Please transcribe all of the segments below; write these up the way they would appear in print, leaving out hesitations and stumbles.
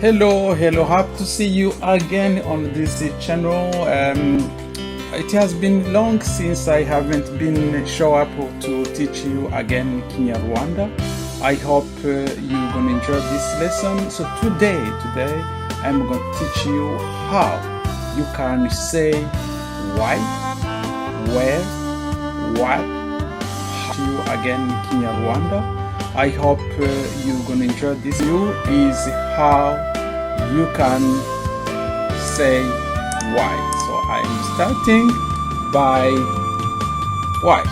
Hello, happy to see you again on this channel. It has been long since I haven't been show up to teach you again Kinyarwanda. I hope you're gonna enjoy this lesson. So today I'm gonna teach you how you can say why, where, what to you again Kinyarwanda. I hope you're gonna enjoy this. You is how you can say why. So I'm starting by why.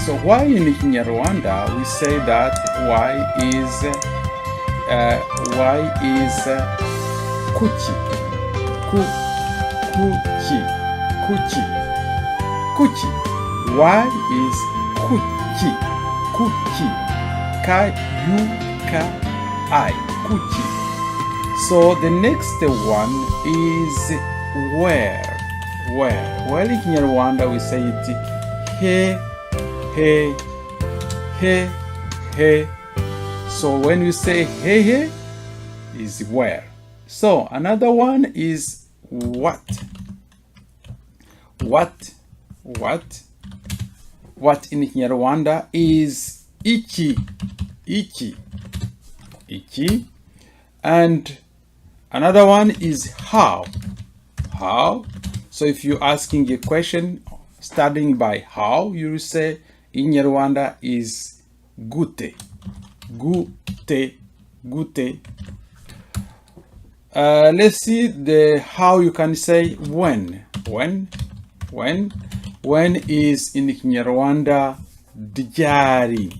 So why in Kinyarwanda we say that why is kuki. Why is kuki? K-U-K-I, kuki. So the next one is where. Well, in Kinyarwanda we say it he. So when you say he is where. So another one is what. What in Kinyarwanda is iki. And another one is how. So if you're asking a question starting by how, you will say in Kinyarwanda is gute. Let's see the how you can say when. When is in Kinyarwanda dijari.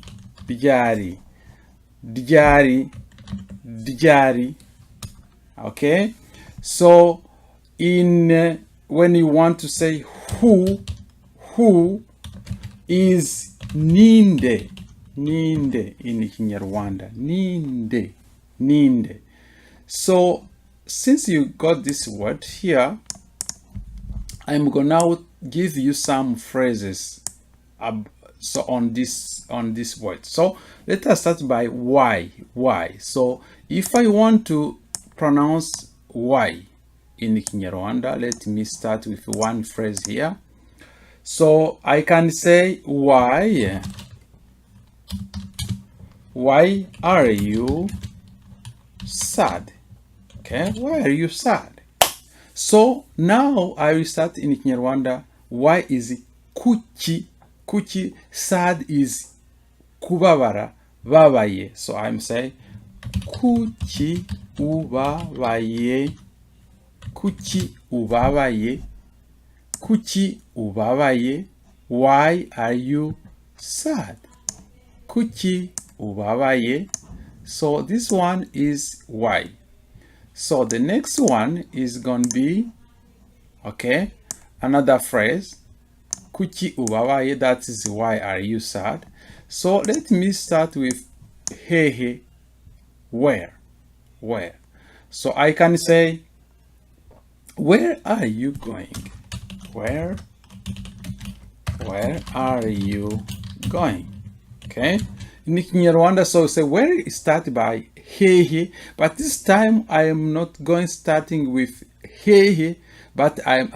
Okay, so in when you want to say who is ninde in Kinyarwanda, ninde. So since you got this word here, I'm gonna now give you some phrases so on this word. So let us start by why. So if I want to pronounce why in Kinyarwanda, let me start with one phrase here. So I can say why are you sad? Okay, why are you sad? So now I will start in Kinyarwanda. Why is kuki? Sad is kubabara, babaye. So I'm saying kuki ubabaye. Why are you sad? Kuki ubabaye. So this one is why. So the next one is gonna be, okay, another phrase, kuki ubabaye, that is why are you sad. So let me start with hehe, where. So I can say, where are you going? Where are you going? Okay, in Kinyarwanda, so say where start by hehe, but this time I am not going starting with hehe, but I'm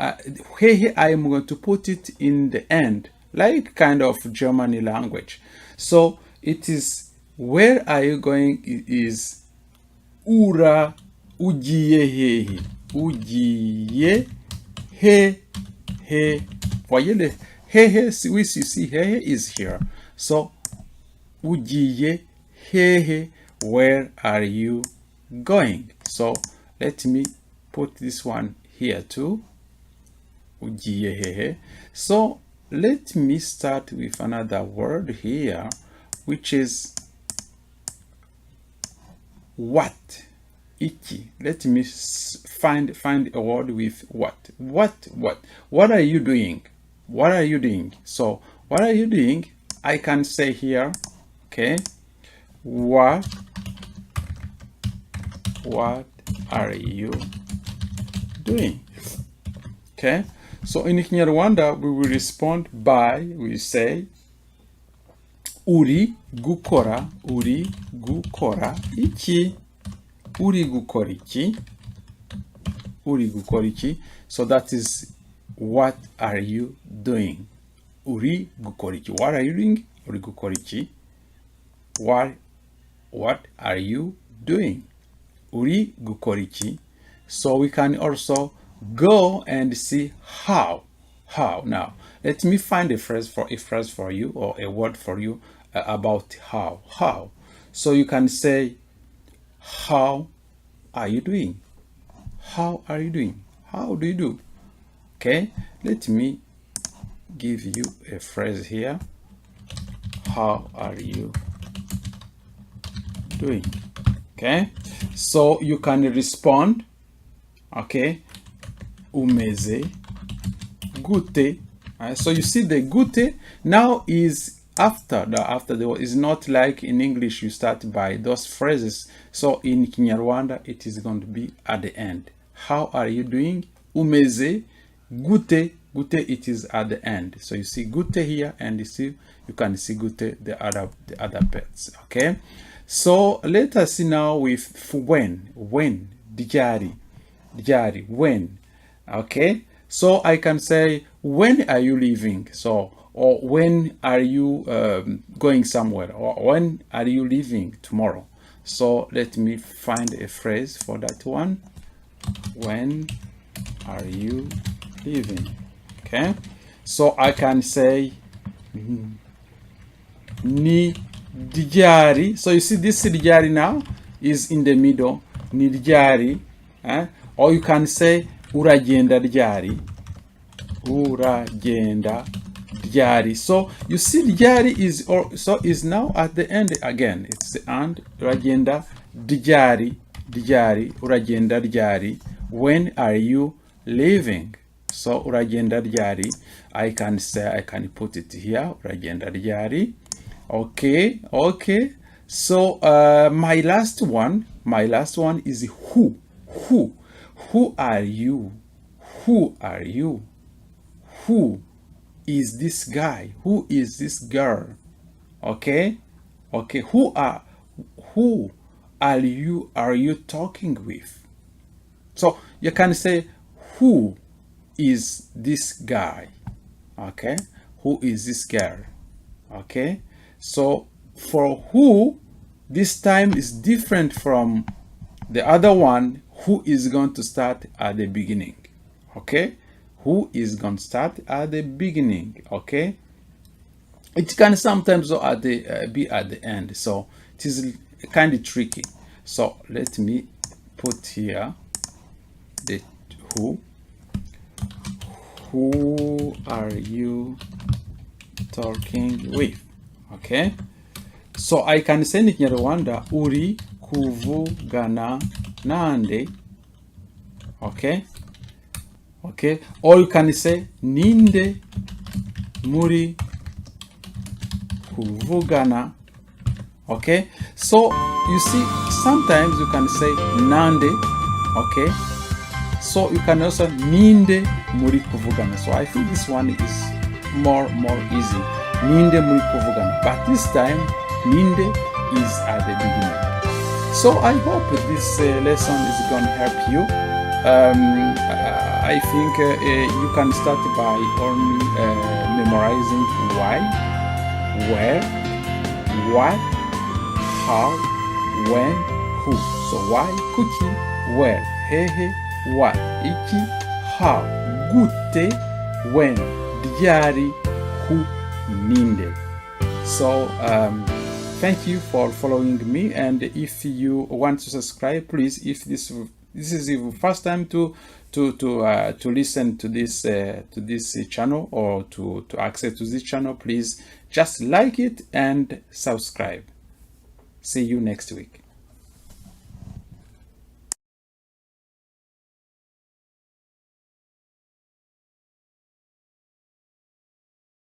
going to put it in the end, like kind of German language. So it is where are you going is ura ujiye hehe. Ujiye he. Voyez le hehe, you see hehe is here. So ujiye hehe, where are you going? So let me put this one here too. Ujiye hehe. So let me start with another word here, which is what. Iki. Let me find a word with what. What are you doing? So what are you doing? I can say here, okay, what are you doing? Okay, so in Kinyarwanda we will respond by, we say uri gukora iki, uri gukora iki, uri gukora iki. So that is what are you doing. Uri gukora iki. What are you doing? Uri gukora iki. What are you doing? Uri gukora iki. So we can also go and see how. Now let me find a phrase for you, or a word for you about how. So you can say, how are you doing? How are you doing? How do you do? Okay, let me give you a phrase here. How are you doing? Okay, so you can respond. Okay, umeze gute. So you see the gute now is after the word. Is not like in English you start by those phrases. So in Kinyarwanda it is going to be at the end. How are you doing? Umeze gute. Gute, it is at the end. So you see gute here, and you can see gute the other parts. Okay, so let us see now with when dijari, when. Okay, so I can say, when are you leaving? So, or when are you going somewhere, or when are you leaving tomorrow? So let me find a phrase for that one. When are you leaving? Okay, so I can say ni dijari. So you see this dijari now is in the middle. Ni dijari, or you can say uragenda dijari. Uragenda dijari. So you see dijari is now at the end again. It's the end. Uragenda dijari. Uragenda dijari. When are you leaving? So uragenda ryari, I can put it here. Uragenda ryari. Okay. So my last one is who. Who are you? Who is this guy? Who is this girl? Okay. Who are you talking with? So you can say, who is this guy? Okay, who is this girl? Okay, so for who, this time is different from the other one, who is going to start at the beginning. Okay, who is going to start at the beginning. Okay, it can sometimes be at the end, so it is kind of tricky. So let me put here the who. Who are you talking with? Okay, so I can say in Kinyarwanda, uri kuvugana nande. Okay, or you can say ninde muri kuvugana. Okay, so you see sometimes you can say nande. Okay, so you can also ninde muri kuvugana. So I think this one is more easy. Ninde muri kuvugana. But this time ninde is at the beginning. So I hope this lesson is going to help you. I think you can start by only memorizing why, where, what, how, when, who. So why, kuki, where, hehe, what, iki, how, gute, when, diari, who, ninde. So thank you for following me, and if you want to subscribe, please, if this is your first time to listen to this channel, or to access to this channel, please just like it and subscribe. See you next week.